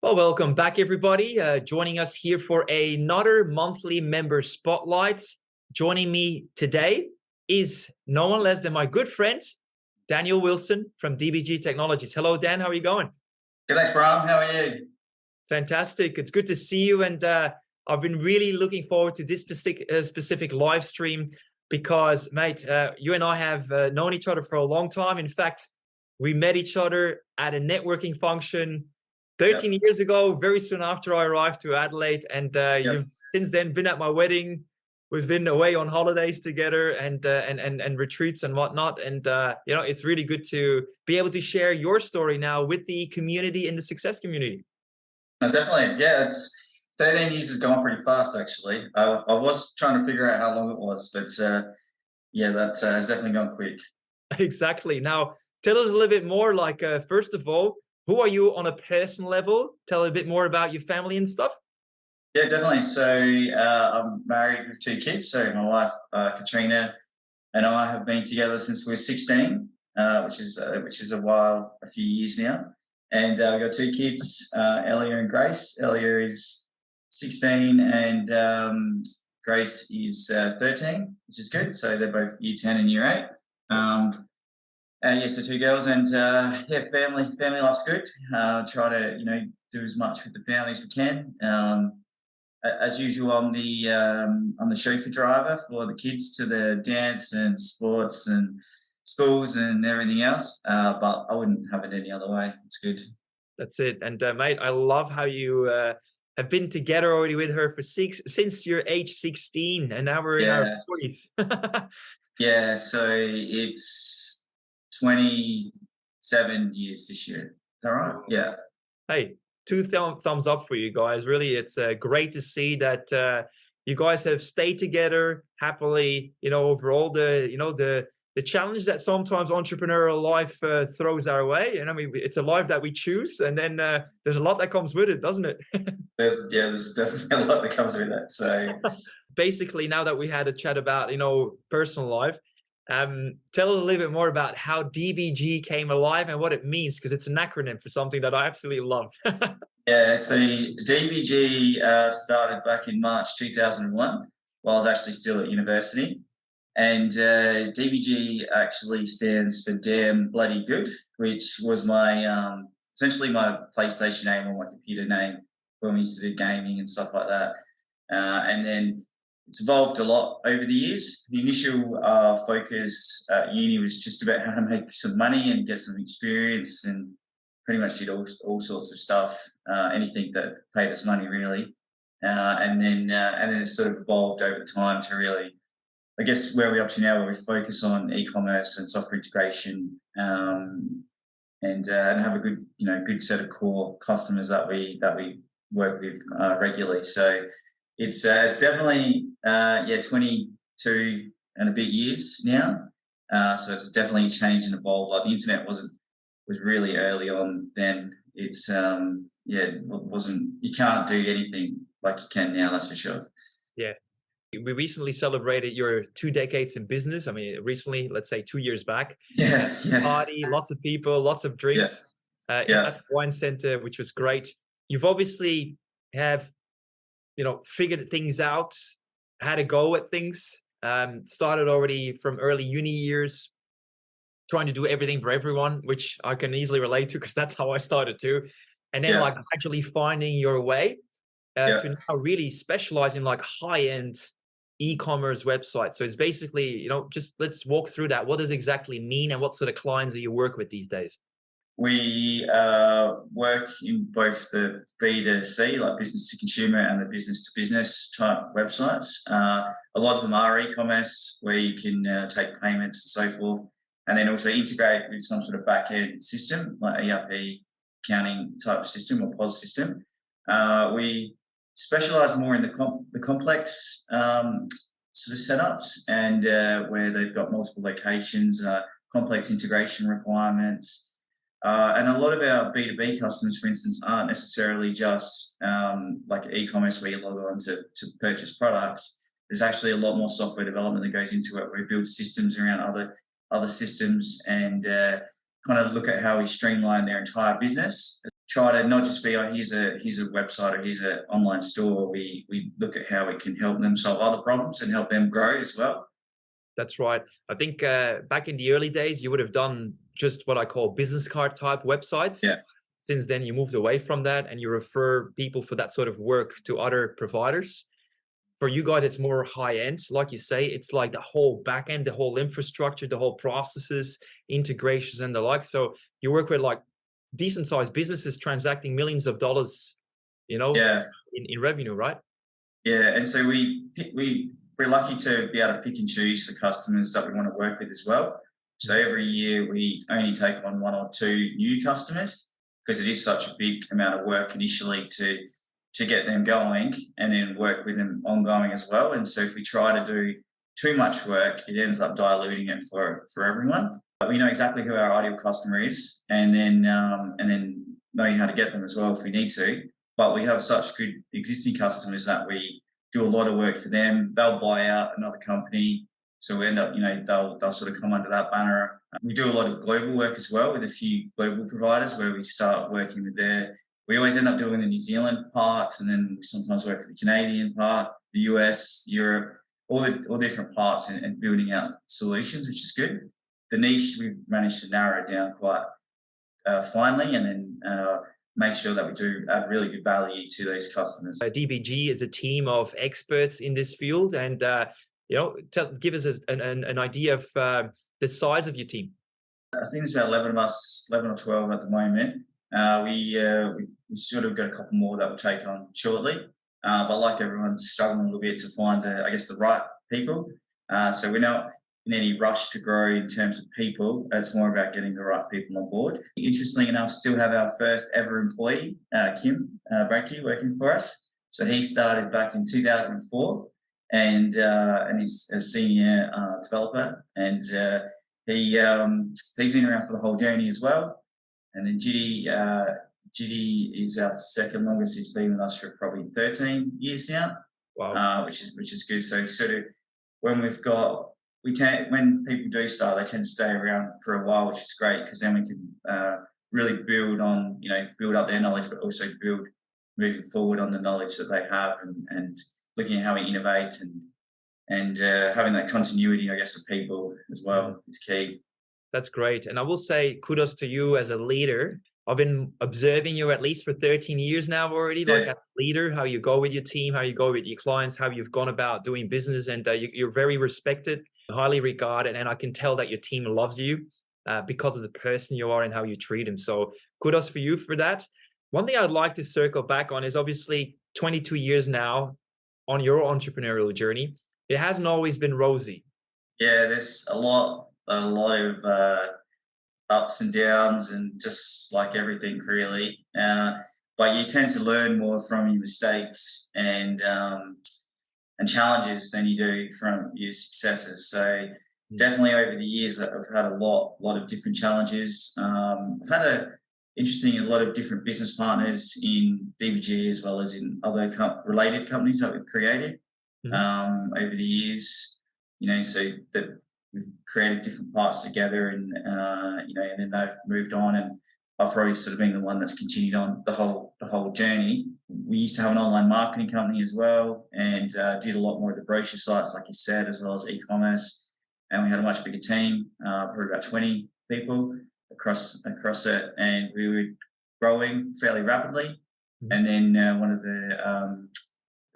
Well, welcome back, everybody. Joining us here for another monthly member spotlight. Joining me today is no one less than my good friend, Daniel Wilson from DBG Technologies. Hello, Dan. How are you going? Good, thanks, Brian. How are you? Fantastic. It's good to see you. And I've been really looking forward to this specific live stream because, mate, you and I have known each other for a long time. In fact, we met each other at a networking function 13 years ago, very soon after I arrived to Adelaide. And you've since then been at my wedding. We've been away on holidays together and retreats and whatnot. And, it's really good to be able to share your story now with the community in the success community. No, definitely. Yeah, it's 13 years has gone pretty fast, actually. I was trying to figure out how long it was, but that has definitely gone quick. Exactly. Now, tell us a little bit more, first of all, who are you on a personal level? Tell a bit more about your family and stuff. Yeah, definitely. So I'm married with 2 kids. So my wife, Katrina, and I have been together since we were 16, which is a few years now. And we've got 2 kids, Elia and Grace. Elia is 16 and Grace is 13, which is good. So they're both year 10 and year 8. And yes, the 2 girls, and family life's good. Try to do as much with the family as we can. As usual, I'm the chauffeur driver for the kids to the dance and sports and schools and everything else. But I wouldn't have it any other way. It's good. That's it. And mate, I love how you have been together already with her for since you're age 16, and now we're in our 40s. Yeah, so it's 27 years this year. Is that right? Yeah. Hey, two thumbs up for you guys. Really, it's great to see that you guys have stayed together happily, over all the challenge that sometimes entrepreneurial life throws our way. And I mean, it's a life that we choose, and then there's a lot that comes with it, doesn't it? There's definitely a lot that comes with it. So basically, now that we had a chat about, personal life, tell us a little bit more about how DBG came alive and what it means, because it's an acronym for something that I absolutely love. Yeah, so DBG started back in March 2001 while I was actually still at university. And DBG actually stands for Damn Bloody Good, which was my essentially my PlayStation name or my computer name when we used to do gaming and stuff like that. And then it's evolved a lot over the years. The initial focus at uni was just about how to make some money and get some experience, and pretty much did all sorts of stuff, anything that paid us money, really. And then it sort of evolved over time to really, I guess, where we're up to now, where we focus on e-commerce and software integration, and have a good set of core customers that we work with regularly. So it's definitely 22 and a bit years now. So it's definitely changed and evolved. Like, the internet was really early on then. It's wasn't, you can't do anything like you can now, that's for sure. Yeah. We recently celebrated your 2 decades in business. I mean, recently, let's say 2 years back. Yeah. Party, lots of people, lots of drinks at the wine center, which was great. You've obviously have, figured things out, had a go at things, started already from early uni years, trying to do everything for everyone, which I can easily relate to because that's how I started too. And then actually finding your way to now really specialize in high-end e-commerce websites. So it's basically, just let's walk through that. What does it exactly mean, and what sort of clients do you work with these days? We work in both the B2C, like business to consumer, and the business to business type websites. A lot of them are e-commerce, where you can take payments and so forth, and then also integrate with some sort of back-end system, like ERP, accounting type system or POS system. We specialize more in the complex sort of setups, and where they've got multiple locations, complex integration requirements. And a lot of our B2B customers, for instance, aren't necessarily just like e-commerce where you log on to purchase products. There's actually a lot more software development that goes into it. We build systems around other systems, and kind of look at how we streamline their entire business try to not just be, oh, here's a website or here's an online store. We look at how we can help them solve other problems and help them grow as well. That's right. I think back in the early days, you would have done just what I call business card type websites. Yeah. Since then, you moved away from that and you refer people for that sort of work to other providers. For you guys, it's more high end. Like you say, it's like the whole back end, the whole infrastructure, the whole processes, integrations and the like. So you work with like decent sized businesses transacting millions of dollars, Yeah. in revenue, right? Yeah. And so we're lucky to be able to pick and choose the customers that we want to work with as well. So every year we only take on 1 or 2 new customers because it is such a big amount of work initially to get them going and then work with them ongoing as well. And so if we try to do too much work, it ends up diluting it for everyone. But we know exactly who our ideal customer is and then knowing how to get them as well if we need to. But we have such good existing customers that we do a lot of work for them. They'll buy out another company. So we end up, they'll sort of come under that banner. We do a lot of global work as well with a few global providers where we start working with we always end up doing the New Zealand parts and then we sometimes work with the Canadian part, the US, Europe, all different parts and building out solutions, which is good. The niche, we've managed to narrow it down quite finely and then make sure that we do add really good value to those customers. DBG is a team of experts in this field and, give us an idea of the size of your team. I think there's about 11 of us, 11 or 12 at the moment. We sort of got a couple more that we'll take on shortly. But like everyone's struggling a little bit to find, the right people. So we're not in any rush to grow in terms of people. It's more about getting the right people on board. Interestingly enough, still have our first ever employee, Kim Brakey, working for us. So he started back in 2004 and he's a senior developer and he's been around for the whole journey as well. And then Giddy is our second longest. He's been with us for probably 13 years now. Wow. Which is good. So sort of when when people do start, they tend to stay around for a while, which is great because then we can really build up their knowledge, but also build moving forward on the knowledge that they have and looking at how we innovate and having that continuity, I guess, of people as well is key. That's great. And I will say kudos to you as a leader. I've been observing you at least for 13 years now already, like as a leader, how you go with your team, how you go with your clients, how you've gone about doing business. And you're very respected, highly regarded. And I can tell that your team loves you because of the person you are and how you treat them. So kudos for you for that. One thing I'd like to circle back on is obviously 22 years now on your entrepreneurial journey. It hasn't always been rosy. Yeah, there's a lot of ups and downs and just like everything really. But you tend to learn more from your mistakes and challenges than you do from your successes. So definitely over the years I've had a lot of different challenges. I've had a lot of different business partners in DBG as well as in other related companies that we've created over the years. So that we've created different parts together, and and then they've moved on, and I've probably sort of been the one that's continued on the whole journey. We used to have an online marketing company as well, and did a lot more of the brochure sites, like you said, as well as e-commerce. And we had a much bigger team, probably about 20 people across it, and we were growing fairly rapidly. And then one of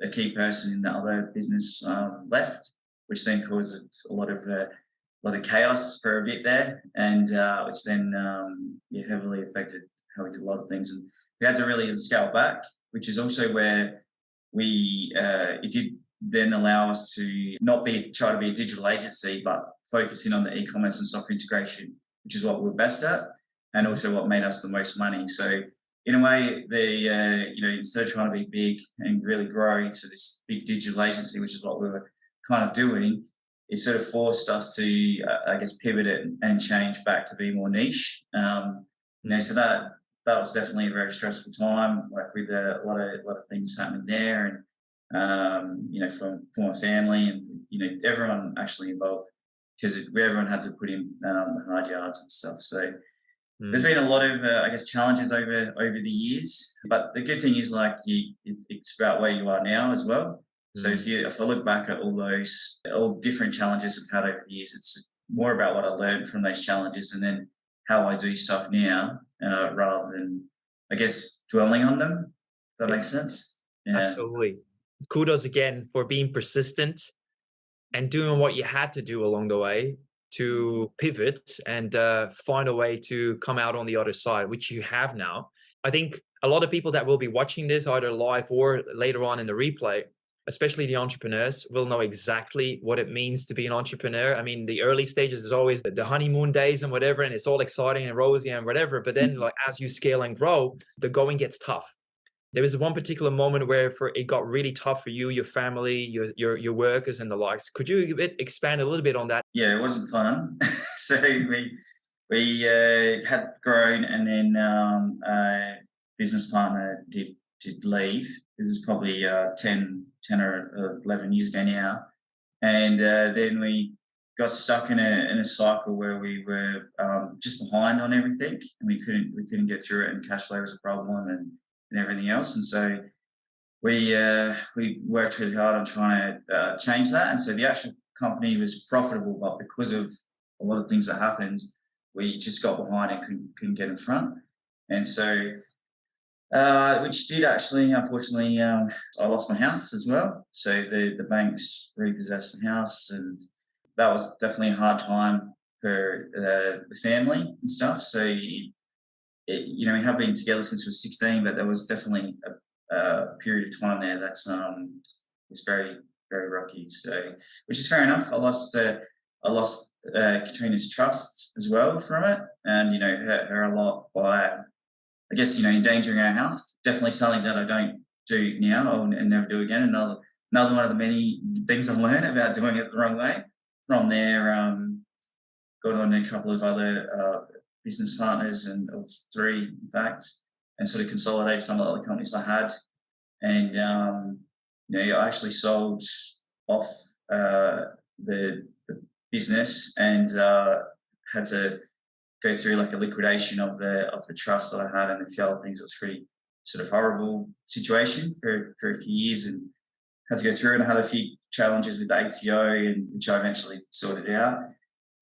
a key person in the other business left, which then caused a lot of chaos for a bit there, and which then heavily affected how we did a lot of things. And we had to really scale back, which is also where it did then allow us to not try to be a digital agency, but focus in on the e-commerce and software integration, which is what we're best at, and also what made us the most money. So in a way, instead of trying to be big and really grow into this big digital agency, which is what we were kind of doing, it sort of forced us to, pivot it and change back to be more niche. So that was definitely a very stressful time, like with a lot of things happening there, and for my family and everyone actually involved, because everyone had to put in the hard yards and stuff. So There's been a lot of, I guess, challenges over the years, but the good thing is like it's about where you are now as well. So if I look back at all different challenges I've had over the years, it's more about what I learned from those challenges and then how I do stuff now, rather than, I guess, dwelling on them. If that makes sense. Yeah. Absolutely. Kudos again for being persistent and doing what you had to do along the way to pivot and find a way to come out on the other side, which you have now. I think a lot of people that will be watching this either live or later on in the replay, especially the entrepreneurs, will know exactly what it means to be an entrepreneur. I mean, the early stages is always the honeymoon days and whatever, and it's all exciting and rosy and whatever. But then like as you scale and grow, the going gets tough. There was one particular moment where it got really tough for you, your family, your workers and the likes. Could you expand a little bit on that? Yeah, it wasn't fun. So we had grown, and then a business partner did leave. It was probably 10 or 11 years ago now, and then we got stuck in a cycle where we were just behind on everything, and we couldn't get through it, and cash flow was a problem, and everything else. And so we worked really hard on trying to change that. And so the actual company was profitable, but because of a lot of things that happened, we just got behind and couldn't get in front. And so, which did actually, unfortunately, I lost my house as well. So the banks repossessed the house, and that was definitely a hard time for the family and stuff. So we have been together since we were 16, but there was definitely a period of time there that's was very, very rocky. So, which is fair enough. I lost Katrina's trust as well from it, and hurt her a lot by, I guess, endangering our health. Definitely something that I don't do now and never do again. Another one of the many things I've learned about doing it the wrong way. From there, got on a couple of other business partners, and it was 3 in fact, and sort of consolidate some of the other companies I had. And I actually sold off the business, and had to go through like a liquidation of the trust that I had and a few other things. It was a pretty sort of horrible situation for a few years, and had to go through it. And I had a few challenges with the ATO, and which I eventually sorted out.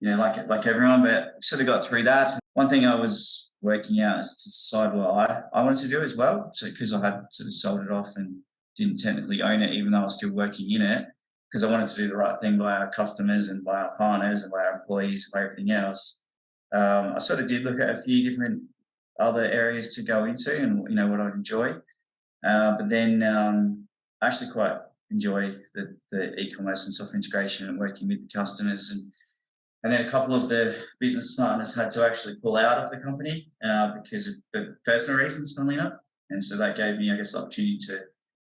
Like everyone, but sort of got through that. One thing I was working out is to decide what I wanted to do as well. So because I had sort of sold it off and didn't technically own it, even though I was still working in it, because I wanted to do the right thing by our customers and by our partners and by our employees and by everything else. I sort of did look at a few different other areas to go into and what I'd enjoy. But then I actually quite enjoy the e-commerce and software integration and working with the customers. And then a couple of the business partners had to actually pull out of the company because of the personal reasons, funnily enough. And so that gave me, I guess, the opportunity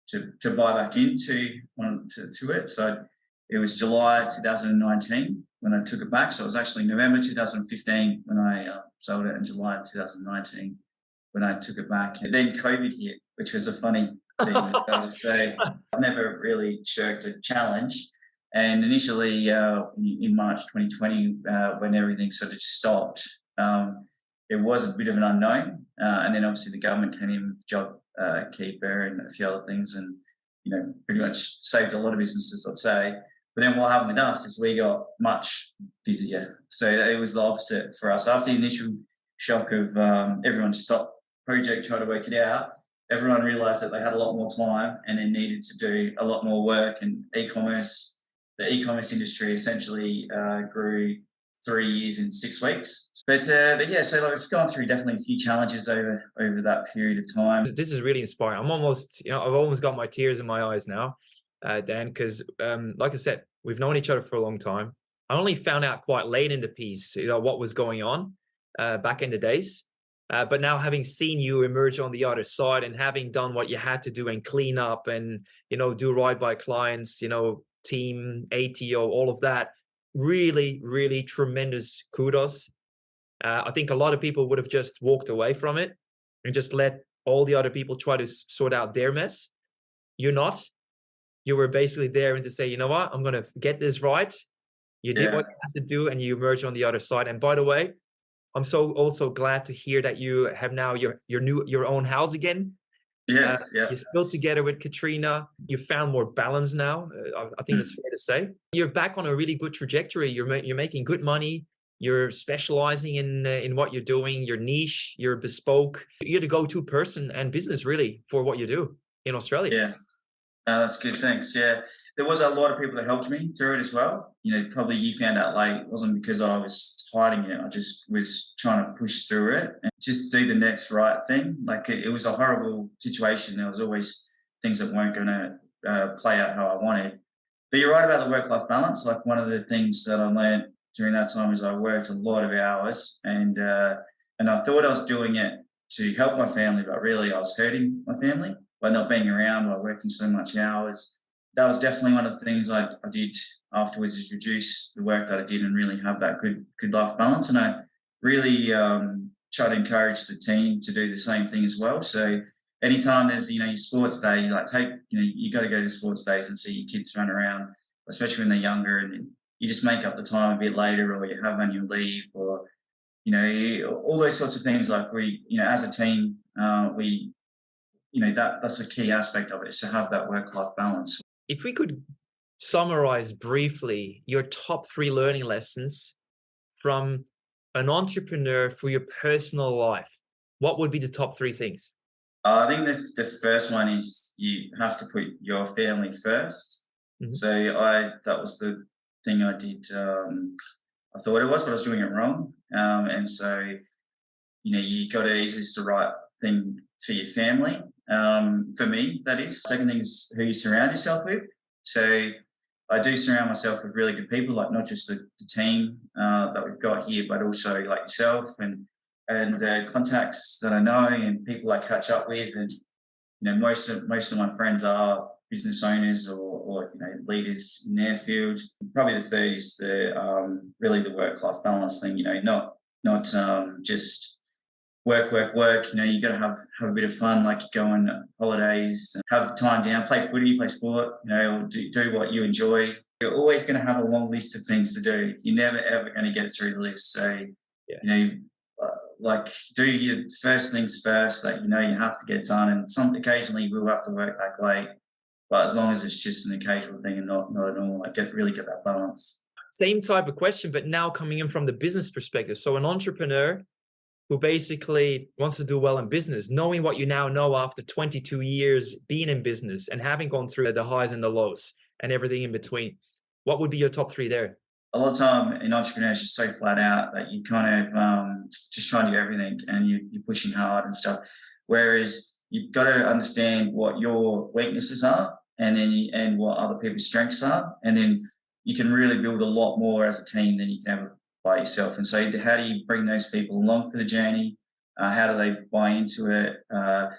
to buy back into it. So it was July 2019 when I took it back. So it was actually November 2015 when I sold it, and July 2019 when I took it back. And then COVID hit, which was a funny thing as well. So I've never really shirked a challenge. And initially, in March 2020, when everything sort of stopped, it was a bit of an unknown. And then obviously the government came in with job keeper and a few other things, and pretty much saved a lot of businesses, I'd say. But then what happened with us is we got much busier. So it was the opposite for us. After the initial shock of everyone stopped project, trying to work it out, everyone realised that they had a lot more time and then needed to do a lot more work. And the e-commerce industry essentially grew 3 years in 6 weeks. But yeah, so we've gone through definitely a few challenges over that period of time. This is really inspiring. I'm almost, I've almost got my tears in my eyes now, Dan, because like I said, we've known each other for a long time. I only found out quite late in the piece, what was going on back in the days. But now having seen you emerge on the other side and having done what you had to do and clean up and, do right by clients, team, ATO, all of that, really, really tremendous kudos. I think a lot of people would have just walked away from it and just let all the other people try to sort out their mess. You're not. You were basically there and to say, you know what, I'm going to get this right. You did what you had to do and you emerged on the other side. And by the way, I'm so also glad to hear that you have now your own house again. Yes, yeah. You're still together with Katrina. You found more balance now. I think that's fair to say. You're back on a really good trajectory. You're making good money. You're specializing in what you're doing. Your niche. You're bespoke. You're the go-to person and business really for what you do in Australia. Yeah. That's good. Thanks. Yeah, there was a lot of people that helped me through it as well. Probably you found out late. It wasn't because I was hiding it. I just was trying to push through it and just do the next right thing. Like it was a horrible situation. There was always things that weren't going to play out how I wanted. But you're right about the work-life balance. Like one of the things that I learned during that time is I worked a lot of hours, and I thought I was doing it to help my family, but really I was hurting my family by not being around, by working so much hours. That was definitely one of the things I did afterwards, is reduce the work that I did and really have that good life balance. And I really try to encourage the team to do the same thing as well. So anytime there's your sports day, you got to go to sports days and see your kids run around, especially when they're younger, and you just make up the time a bit later, or you have annual leave, or all those sorts of things. Like we, as a team, that's a key aspect of it, is to have that work-life balance. If we could summarize briefly your top 3 learning lessons from an entrepreneur for your personal life, what would be the top 3 things? I think the first one is you have to put your family first. Mm-hmm. So that was the thing I did. I thought it was, but I was doing it wrong. And so, you got to, is this the right thing for your family? For me, that is. Second thing is who you surround yourself with. So I do surround myself with really good people, like not just the team that we've got here, but also like yourself and contacts that I know and people I catch up with. And most of my friends are business owners or leaders in their field. Probably the third is really the work-life balance thing. Not just work. You got to have a bit of fun, like you go on holidays, have time down, play footy, play sport, or do what you enjoy. You're always going to have a long list of things to do. You're never, ever going to get through the list. So, do your first things first that you have to get done. And occasionally we'll have to work back late, but as long as it's just an occasional thing and not at all, really get that balance. Same type of question, but now coming in from the business perspective. So an entrepreneur who basically wants to do well in business, knowing what you now know after 22 years being in business and having gone through the highs and the lows and everything in between, what would be your top 3 there? A lot of time in entrepreneurs, you're so flat out that you kind of just try and do everything and you're pushing hard and stuff. Whereas you've got to understand what your weaknesses are and what other people's strengths are. And then you can really build a lot more as a team than you can ever by yourself. And so how do you bring those people along for the journey? How do they buy into it? How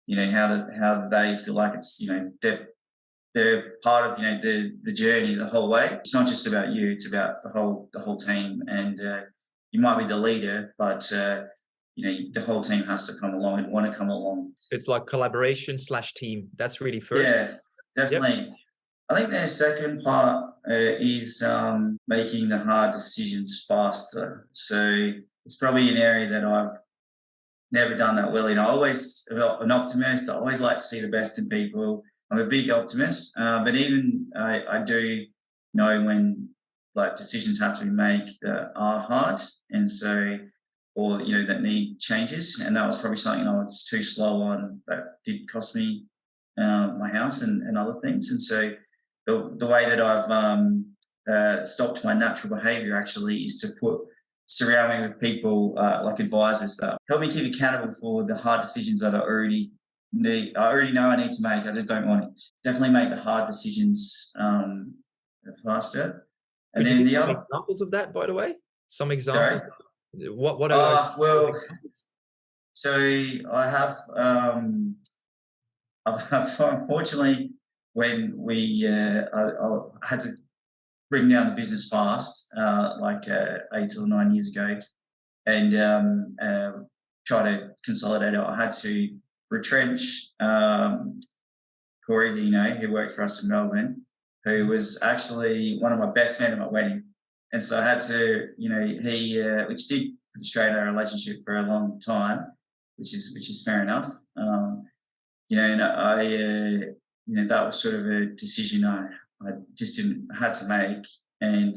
do they feel like it's, they're part of, the journey the whole way. It's not just about you, it's about the whole team. And you might be the leader, but the whole team has to come along and want to come along. It's like collaboration/team. That's really first. Yeah, definitely. Yep. I think the second part is making the hard decisions faster. So it's probably an area that I've never done that well in. I always an optimist. I always like to see the best in people. I'm a big optimist, but even I do know when decisions have to be made that are hard, and so or that need changes. And that was probably something I was too slow on. That did cost me my house and other things. And so the way that I've stopped my natural behaviour actually is to surround me with people like advisors that help me keep accountable for the hard decisions that I already know I need to make. I just don't want it. Definitely make the hard decisions faster. And then the other examples of that, by the way, some examples. Sorry? What are those examples? So I have unfortunately when I had to bring down the business fast, 8 or 9 years ago, and try to consolidate it. I had to retrench Corey, who worked for us in Melbourne, who was actually one of my best men at my wedding. And so I had to, he, which did strain our relationship for a long time, which is fair enough. And that was sort of a decision I just didn't had to make, and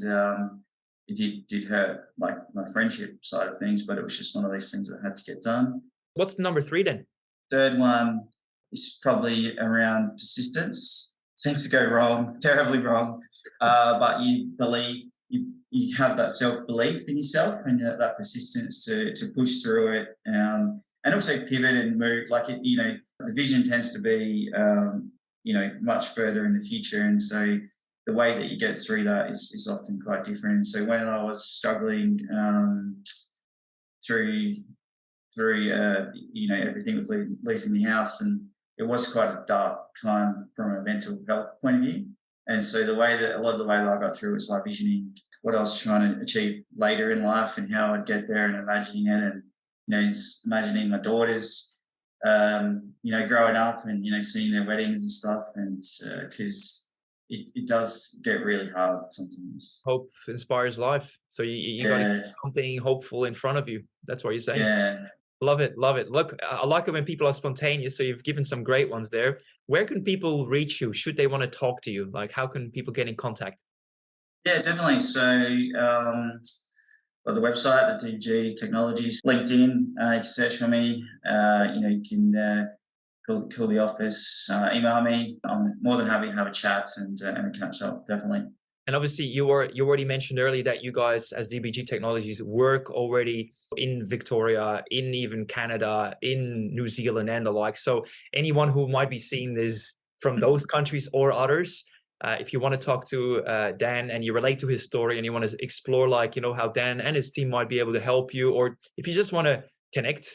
it did hurt, like my friendship side of things, but it was just one of these things that had to get done. What's number 3 then? Third one is probably around persistence. Things go wrong, terribly wrong, but you believe, you have that self-belief in yourself, and that persistence to push through it, and also pivot and move. Like the vision tends to be much further in the future, and so the way that you get through that is often quite different. So when I was struggling through everything with losing the house, and it was quite a dark time from a mental health point of view. And so a lot of the way that I got through was by visioning what I was trying to achieve later in life and how I'd get there, and imagining it, and imagining my daughters, growing up, and seeing their weddings and stuff, and because it does get really hard sometimes. Hope inspires life. So you got to keep something hopeful in front of you. That's what you're saying. Yeah. Love it. Love it. Look, I like it when people are spontaneous. So you've given some great ones there. Where can people reach you? Should they want to talk to you? Like, how can people get in contact? Yeah, definitely. So, the website, the DBG Technologies, LinkedIn, you can search for me. You can call the office, email me. I'm more than happy to have a chat and catch up, definitely. And obviously, you already mentioned earlier that you guys, as DBG Technologies, work already in Victoria, in even Canada, in New Zealand, and the like. So anyone who might be seeing this from those countries or others, if you want to talk to Dan and you relate to his story and you want to explore, how Dan and his team might be able to help you, or if you just want to connect,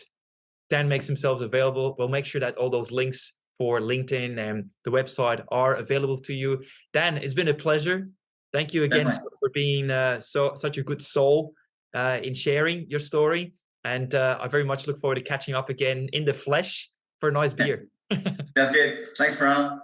Dan makes himself available. We'll make sure that all those links for LinkedIn and the website are available to you. Dan, it's been a pleasure. Thank you again for being such a good soul in sharing your story. And I very much look forward to catching up again in the flesh for a nice beer. That's good. Thanks, Brian.